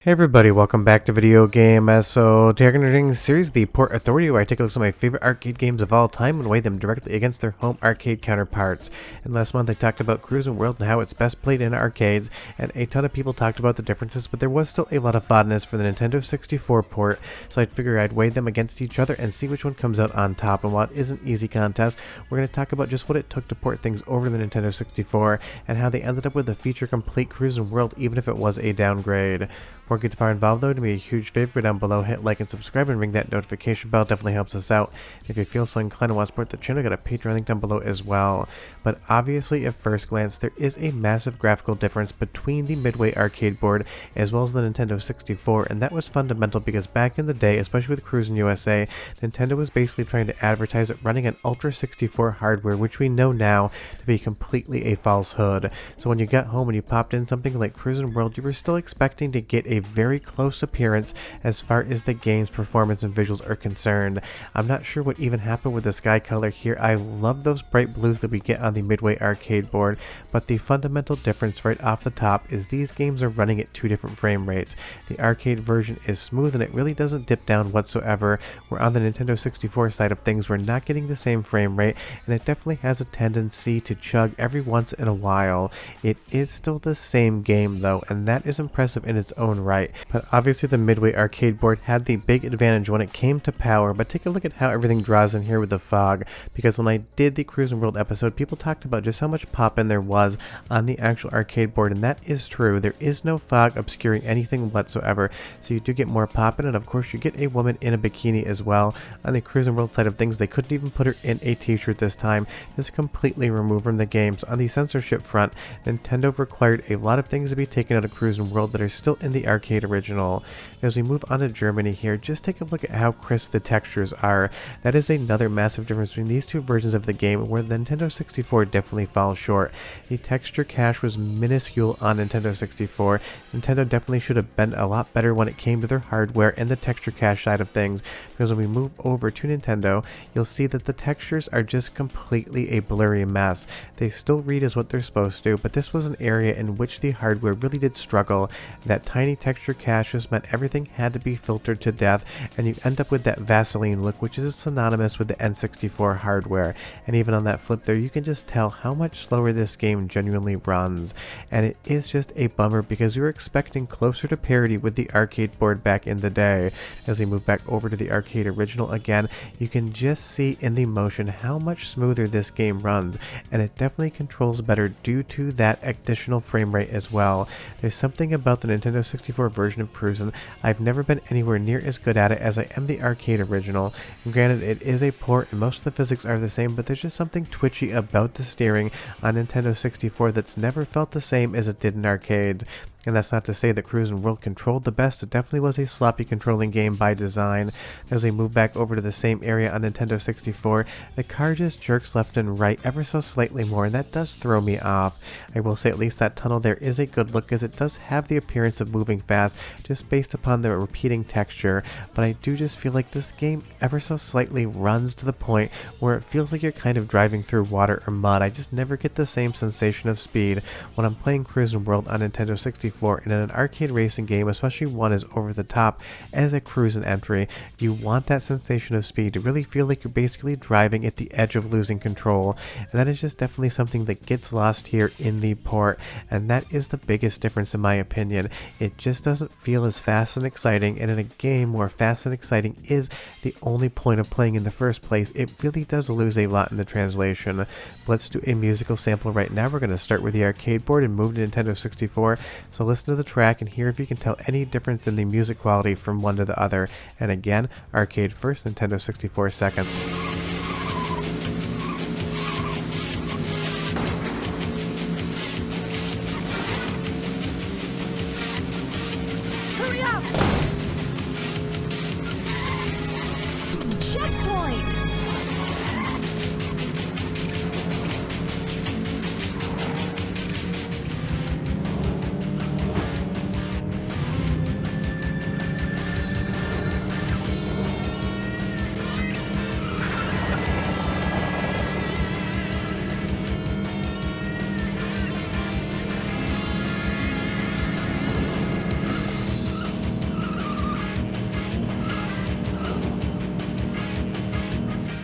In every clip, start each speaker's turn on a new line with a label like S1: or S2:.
S1: Hey everybody, welcome back to Video Game. So today we're doing the series The Port Authority, where I take a look at some of my favorite arcade games of all time and weigh them directly against their home arcade counterparts. And last month I talked about Cruis'n World and how it's best played in arcades, and a ton of people talked about the differences, but there was still a lot of fondness for the Nintendo 64 port, so I'd figure I'd weigh them against each other and see which one comes out on top. And while it is an easy contest, we're going to talk about just what it took to port things over to the Nintendo 64 and how they ended up with a feature-complete Cruis'n World even if it was a downgrade. Before we get far involved though, do me a huge favor down below, hit like and subscribe and ring that notification bell, definitely helps us out. If you feel so inclined and want to support the channel, got a Patreon link down below as well. But obviously at first glance, there is a massive graphical difference between the Midway arcade board as well as the Nintendo 64, and that was fundamental because back in the day, especially with Cruis'n USA, Nintendo was basically trying to advertise it running an Ultra 64 hardware, which we know now to be completely a falsehood. So when you got home and you popped in something like Cruis'n World, you were still expecting to get a very close appearance as far as the game's performance and visuals are concerned. I'm not sure what even happened with the sky color here. I love those bright blues that we get on the Midway arcade board, but the fundamental difference right off the top is these games are running at two different frame rates. The arcade version is smooth and it really doesn't dip down whatsoever, where on the Nintendo 64 side of things we're not getting the same frame rate, and it definitely has a tendency to chug every once in a while. It is still the same game though, and that is impressive in its own right. But obviously the Midway arcade board had the big advantage when it came to power, but take a look at how everything draws in here with the fog, because when I did the Cruis'n World episode, people talked about just how much pop-in there was on the actual arcade board, and that is true. There is no fog obscuring anything whatsoever, so you do get more pop-in, and of course you get a woman in a bikini as well. On the Cruis'n World side of things, they couldn't even put her in a t-shirt this time, just completely removed from the games. On the censorship front, Nintendo required a lot of things to be taken out of Cruis'n World that are still in the arcade original. As we move on to Germany here, just take a look at how crisp the textures are. That is another massive difference between these two versions of the game, where the Nintendo 64 definitely falls short. The texture cache was minuscule on Nintendo 64. Nintendo definitely should have been a lot better when it came to their hardware and the texture cache side of things, because when we move over to Nintendo, you'll see that the textures are just completely a blurry mess. They still read as what they're supposed to, but this was an area in which the hardware really did struggle. That tiny texture caches meant everything had to be filtered to death, and you end up with that Vaseline look, which is synonymous with the N64 hardware. And even on that flip there, you can just tell how much slower this game genuinely runs. And it is just a bummer because we were expecting closer to parity with the arcade board back in the day. As we move back over to the arcade original again, you can just see in the motion how much smoother this game runs, and it definitely controls better due to that additional frame rate as well. There's something about the Nintendo 64 version of Cruis'n. I've never been anywhere near as good at it as I am the arcade original. And granted, it is a port and most of the physics are the same, but there's just something twitchy about the steering on Nintendo 64 that's never felt the same as it did in arcades. And that's not to say that Cruis'n World controlled the best. It definitely was a sloppy controlling game by design. As we move back over to the same area on Nintendo 64, the car just jerks left and right ever so slightly more, and that does throw me off. I will say at least that tunnel there is a good look, as it does have the appearance of moving fast just based upon the repeating texture, but I do just feel like this game ever so slightly runs to the point where it feels like you're kind of driving through water or mud. I just never get the same sensation of speed when I'm playing Cruis'n World on Nintendo 64. And in an arcade racing game, especially one as over the top as a Cruis'n entry, you want that sensation of speed to really feel like you're basically driving at the edge of losing control, and that is just definitely something that gets lost here in the port, and that is the biggest difference in my opinion. It just doesn't feel as fast and exciting, and in a game where fast and exciting is the only point of playing in the first place, it really does lose a lot in the translation. But let's do a musical sample right now. We're going to start with the arcade board and move to Nintendo 64, so listen to the track and hear if you can tell any difference in the music quality from one to the other. And again, arcade first, Nintendo 64 second.
S2: Hurry up! Checkpoint!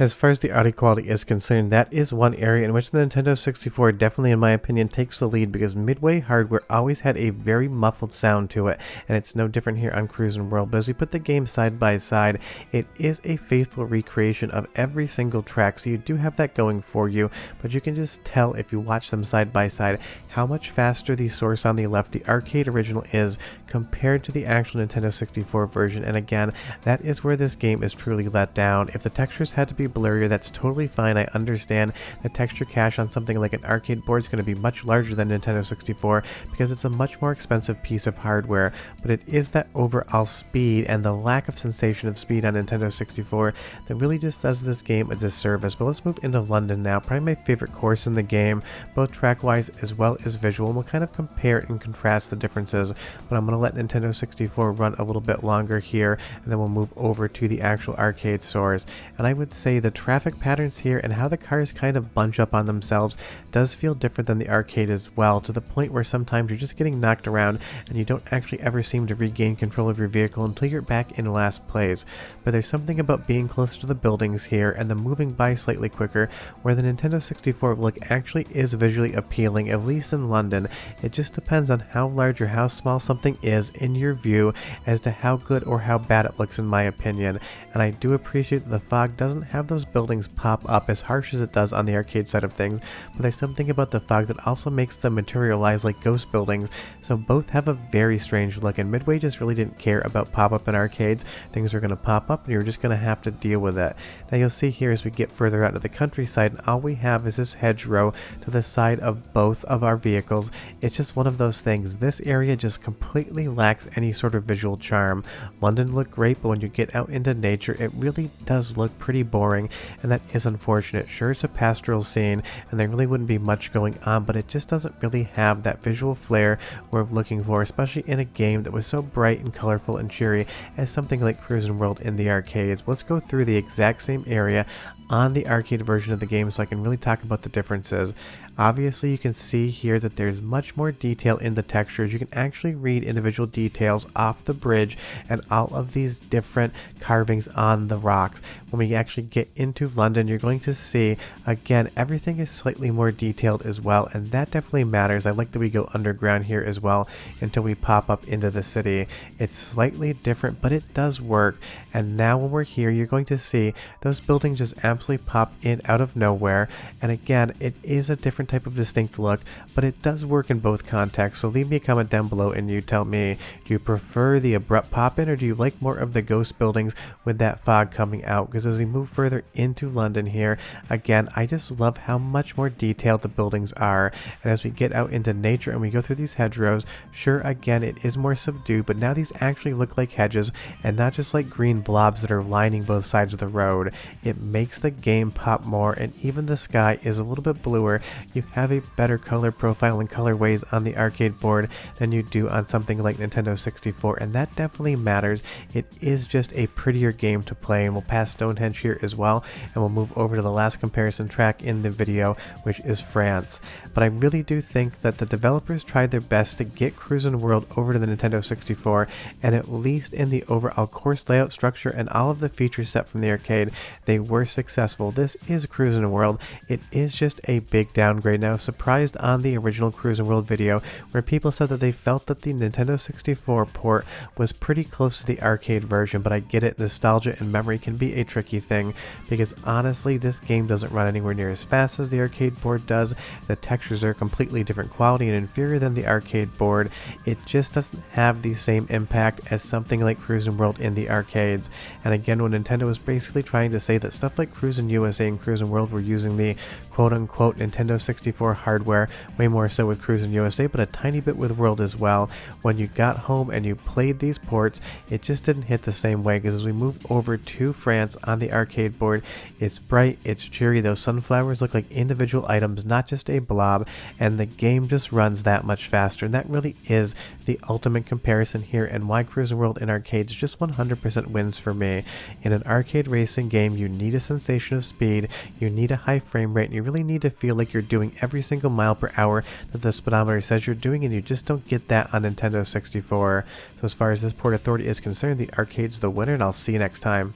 S1: As far as the audio quality is concerned, that is one area in which the Nintendo 64 definitely, in my opinion, takes the lead, because Midway hardware always had a very muffled sound to it, and it's no different here on Cruis'n World. But as we put the games side by side, it is a faithful recreation of every single track, so you do have that going for you, but you can just tell if you watch them side by side how much faster the source on the left, the arcade original, is compared to the actual Nintendo 64 version. And again, that is where this game is truly let down. If the textures had to be blurrier, that's totally fine. I understand the texture cache on something like an arcade board is going to be much larger than Nintendo 64 because it's a much more expensive piece of hardware, but it is that overall speed and the lack of sensation of speed on Nintendo 64 that really just does this game a disservice. But let's move into London now, probably my favorite course in the game, both track-wise as well as visual, and we'll kind of compare and contrast the differences. But I'm going to let Nintendo 64 run a little bit longer here, and then we'll move over to the actual arcade source. And I would say the traffic patterns here and how the cars kind of bunch up on themselves does feel different than the arcade as well, to the point where sometimes you're just getting knocked around and you don't actually ever seem to regain control of your vehicle until you're back in last place. But there's something about being close to the buildings here and them moving by slightly quicker where the Nintendo 64 look actually is visually appealing, at least in London. It just depends on how large or how small something is in your view as to how good or how bad it looks, in my opinion. And I do appreciate that the fog doesn't have those buildings pop up as harsh as it does on the arcade side of things, but there's something about the fog that also makes them materialize like ghost buildings, so both have a very strange look. And Midway just really didn't care about pop-up in arcades. Things were going to pop up and you were just going to have to deal with it. Now you'll see here as we get further out into the countryside, and all we have is this hedgerow to the side of both of our vehicles. It's just one of those things. This area just completely lacks any sort of visual charm. London looked great, but when you get out into nature, it really does look pretty boring, and that is unfortunate. Sure, it's a pastoral scene, and there really wouldn't be much going on, but it just doesn't really have that visual flair we're looking for, especially in a game that was so bright and colorful and cheery as something like Cruis'n World in the arcades. Let's go through the exact same area on the arcade version of the game so I can really talk about the differences. Obviously, you can see here that there's much more detail in the textures. You can actually read individual details off the bridge and all of these different carvings on the rocks. When we actually get into London, you're going to see, again, everything is slightly more detailed as well, and that definitely matters. I like that we go underground here as well until we pop up into the city. It's slightly different, but it does work. And now when we're here, you're going to see those buildings just absolutely pop in out of nowhere. And again, it is a different type of distinct look, but it does work in both contexts. So leave me a comment down below and you tell me, do you prefer the abrupt pop in or do you like more of the ghost buildings with that fog coming out? Because as we move further into London here, again, I just love how much more detailed the buildings are. And as we get out into nature and we go through these hedgerows, sure, again, it is more subdued, but now these actually look like hedges and not just like green blobs that are lining both sides of the road. It makes the game pop more, and even the sky is a little bit bluer. You have a better color profile and colorways on the arcade board than you do on something like Nintendo 64, and that definitely matters. It is just a prettier game to play. And we'll pass Stonehenge here as well, and we'll move over to the last comparison track in the video, which is France. But I really do think that the developers tried their best to get Cruis'n World over to the Nintendo 64, and at least in the overall course layout structure and all of the features set from the arcade, they were successful. This is Cruis'n World. It is just a big downgrade. Now, surprised on the original Cruis'n World video where people said that they felt that the Nintendo 64 port was pretty close to the arcade version, but I get it, nostalgia and memory can be a tricky thing, because honestly this game doesn't run anywhere near as fast as the arcade board does. The textures are completely different quality and inferior than the arcade board. It just doesn't have the same impact as something like Cruis'n World in the arcades. And again, when Nintendo was basically trying to say that stuff like Cruis'n USA and Cruis'n World were using the quote-unquote Nintendo 64 hardware, way more so with Cruis'n USA, but a tiny bit with World as well, when you got home and you played these ports, it just didn't hit the same way. Because as we move over to France on the arcade board, it's bright, it's cheery, those sunflowers look like individual items, not just a blob, and the game just runs that much faster. And that really is the ultimate comparison here, and why Cruis'n World in arcades just 100% wins for me. In an arcade racing game, you need a sensation of speed, you need a high frame rate, and you really need to feel like you're doing every single mile per hour that the speedometer says you're doing, and you just don't get that on Nintendo 64. So as far as this Port Authority is concerned, the arcade's the winner, and I'll see you next time.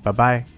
S1: Bye bye.